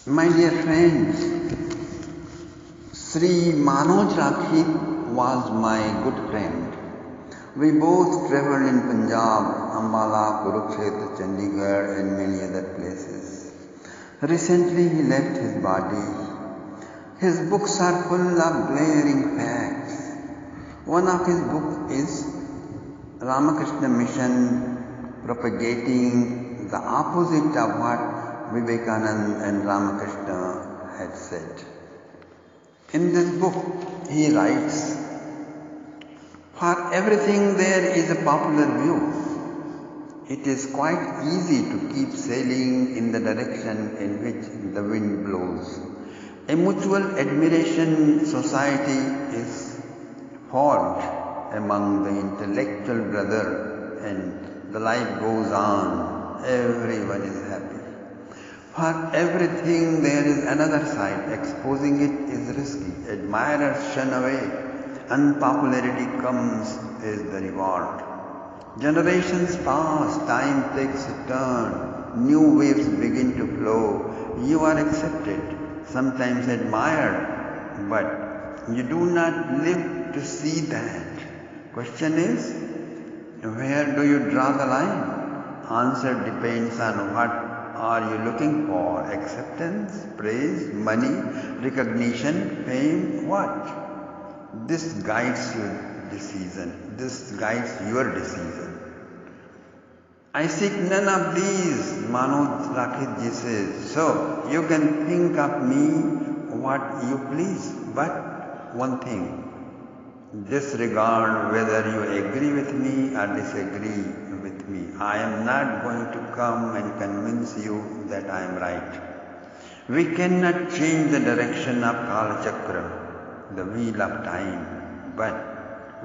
My dear friends, Sri Manoj Rakhi was my good friend. We both travelled in Punjab, Ambala, Kurukshetra, Chandigarh and many other places. Recently he left his body. His books are full of glaring facts. One of his books is Ramakrishna Mission, propagating the opposite of what Vivekananda and Ramakrishna had said. In this book he writes, "For everything there is a popular view. It is quite easy to keep sailing in the direction in which the wind blows. A mutual admiration society is formed among the intellectual brother and the life goes on. Everyone is happy. For everything there is another side. Exposing it is risky. Admirers shun away. Unpopularity comes as the reward. Generations pass, time takes a turn, new waves begin to flow. You are accepted, sometimes admired, but you do not live to see that. Question is, where do you draw the line? Answer depends on what are you looking for? Acceptance, praise, money, recognition, fame, what? This guides your decision. I seek none of these, Manoj Rakhi says. So you can think of me what you please, but one thing, disregard whether you agree with me or disagree with me. I am not going to come and convince you that I am right. We cannot change the direction of Kala Chakra, the wheel of time, but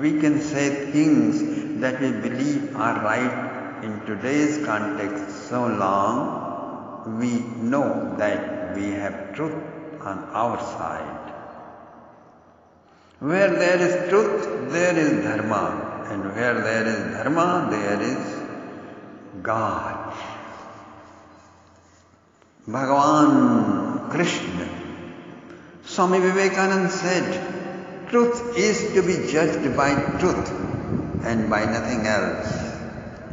we can say things that we believe are right in today's context so long we know that we have truth on our side. Where there is truth, there is dharma, and where there is dharma, there is God. Bhagavan Krishna. Swami Vivekananda said, truth is to be judged by truth and by nothing else.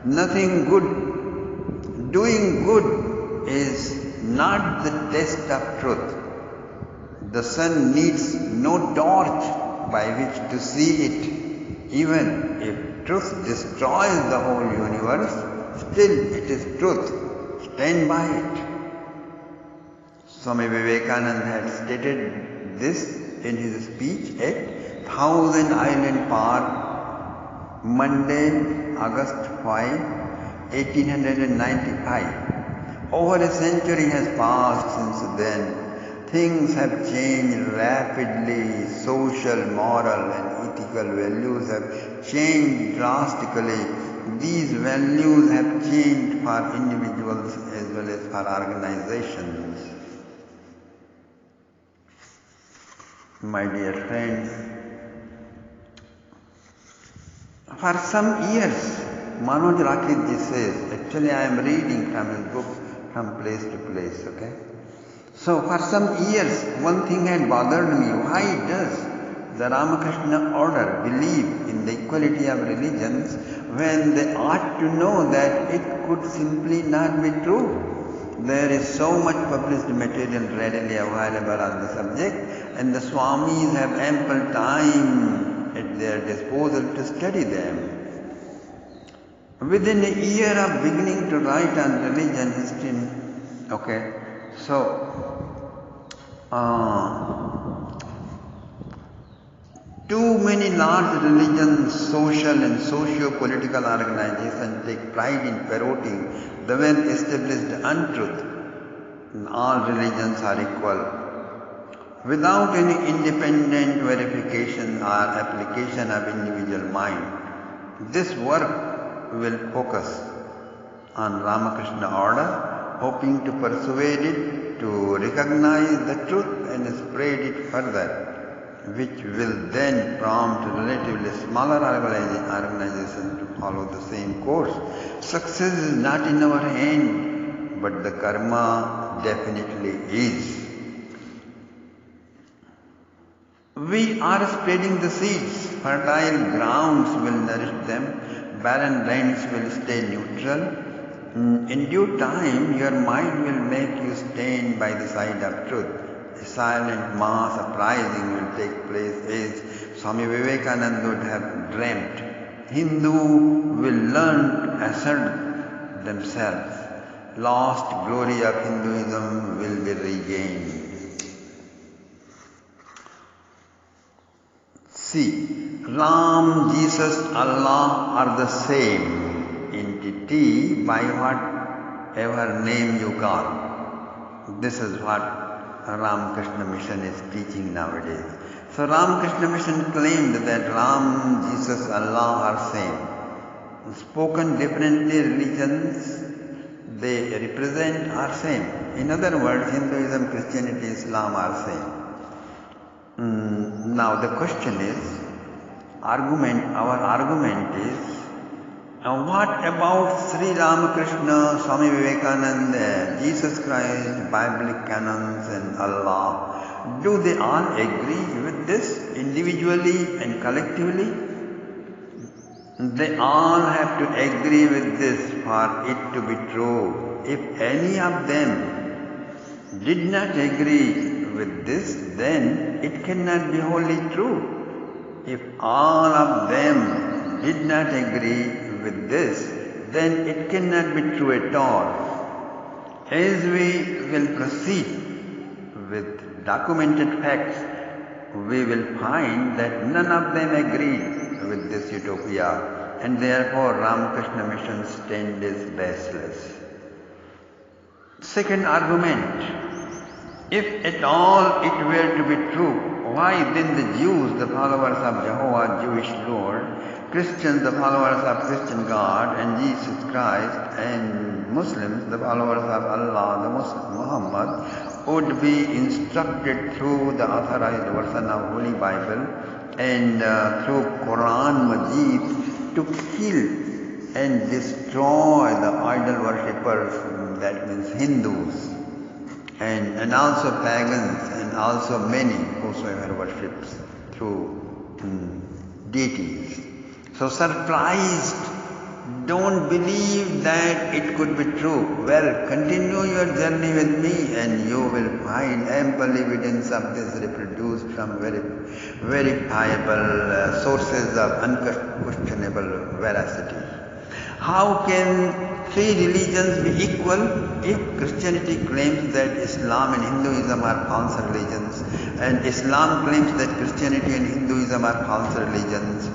Nothing good. Doing good is not the test of truth. The sun needs no torch by which to see it. Even if truth destroys the whole universe, still it is truth. Stand by it. Swami Vivekananda had stated this in his speech at Thousand Island Park, Monday, August 5, 1895. Over a century has passed since then. Things have changed rapidly. Social, moral and ethical values have changed drastically. These values have changed for individuals as well as for organizations. My dear friends, for some years, Manoj Rakhi says, actually I am reading from his book from place to place, okay? So for some years, one thing had bothered me. Why does the Ramakrishna order believe in the equality of religions when they ought to know that it could simply not be true? There is so much published material readily available on the subject, and the Swamis have ample time at their disposal to study them. Within a year of beginning to write on religion history, okay, so too many large religions, social and socio-political organizations take pride in parroting the well-established untruth. All religions are equal, without any independent verification or application of individual mind. This work will focus on Ramakrishna order, hoping to persuade it to recognize the truth and spread it further, which will then prompt relatively smaller organizations to follow the same course. Success is not in our hand, but the karma definitely is. We are spreading the seeds. Fertile grounds will nourish them. Barren lands will stay neutral. In due time, your mind will make you stand by the side of truth. A silent mass uprising will take place as Swami Vivekananda would have dreamt. Hindu will learn to assert themselves. Lost glory of Hinduism will be regained. See, Ram, Jesus, Allah are the same entity by whatever name you call. This is what Ramakrishna Mission is teaching nowadays. So Ramakrishna Mission claimed that Ram, Jesus, Allah are same. Spoken differently, religions they represent are same. In other words, Hinduism, Christianity, Islam are same. Now the question is, our argument is, what about Sri Ramakrishna, Swami Vivekananda, Jesus Christ, Biblic canons and Allah? Do they all agree with this individually and collectively? They all have to agree with this for it to be true. If any of them did not agree with this, then it cannot be wholly true. If all of them did not agree with this, then it cannot be true at all. As we will proceed with documented facts, we will find that none of them agree with this utopia, and therefore Ramakrishna Mission stand is baseless. Second argument, if at all it were to be true, why then the Jews, the followers of Jehovah, Jewish Lord, Christians, the followers of Christian God and Jesus Christ, and Muslims, the followers of Allah, the Muslim Muhammad, would be instructed through the authorized version of Holy Bible and through Quran Majid to kill and destroy the idol worshippers, that means Hindus, and also pagans, and also many whosoever worships through deities. So surprised, don't believe that it could be true. Well, continue your journey with me and you will find ample evidence of this reproduced from verifiable sources of unquestionable veracity. How can three religions be equal if Christianity claims that Islam and Hinduism are false religions, and Islam claims that Christianity and Hinduism are false religions?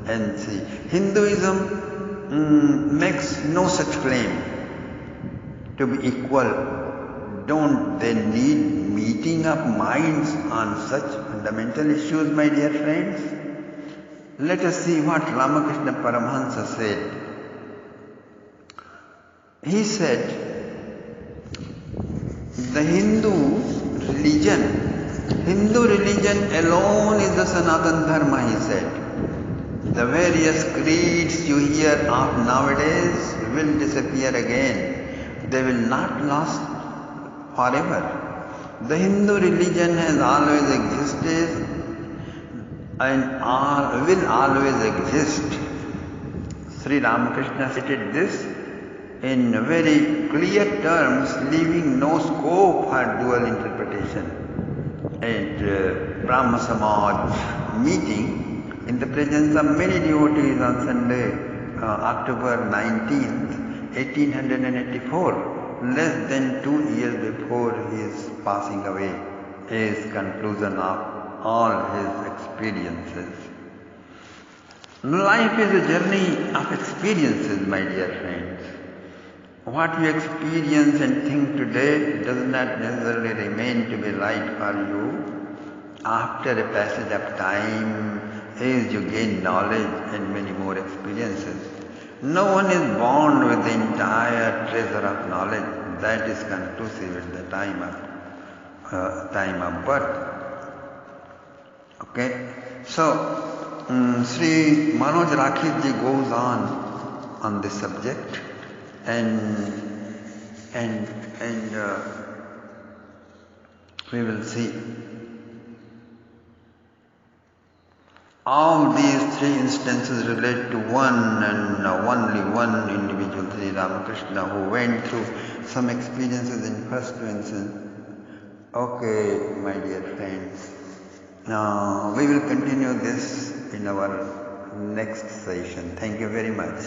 And see, Hinduism makes no such claim to be equal. Don't they need meeting of minds on such fundamental issues, my dear friends? Let us see what Ramakrishna Paramahansa said. He said, the Hindu religion alone is the Sanatana Dharma, he said. The various creeds you hear of nowadays will disappear again. They will not last forever. The Hindu religion has always existed and will always exist. Sri Ramakrishna stated this in very clear terms, leaving no scope for dual interpretation. At Brahma Samaj meeting, in the presence of many devotees on Sunday, October 19th, 1884, less than 2 years before his passing away, his conclusion of all his experiences. Life is a journey of experiences, my dear friends. What you experience and think today does not necessarily remain to be right for you. After a passage of time, as you gain knowledge and many more experiences, no one is born with the entire treasure of knowledge that is conclusive at the time of birth. Okay, so Sri Manoj Rakhi ji goes on this subject, and and we will see all these three instances relate to one and only one individual, Sri Ramakrishna, who went through some experiences in first instance. Okay, my dear friends, now we will continue this in our next session. Thank you very much.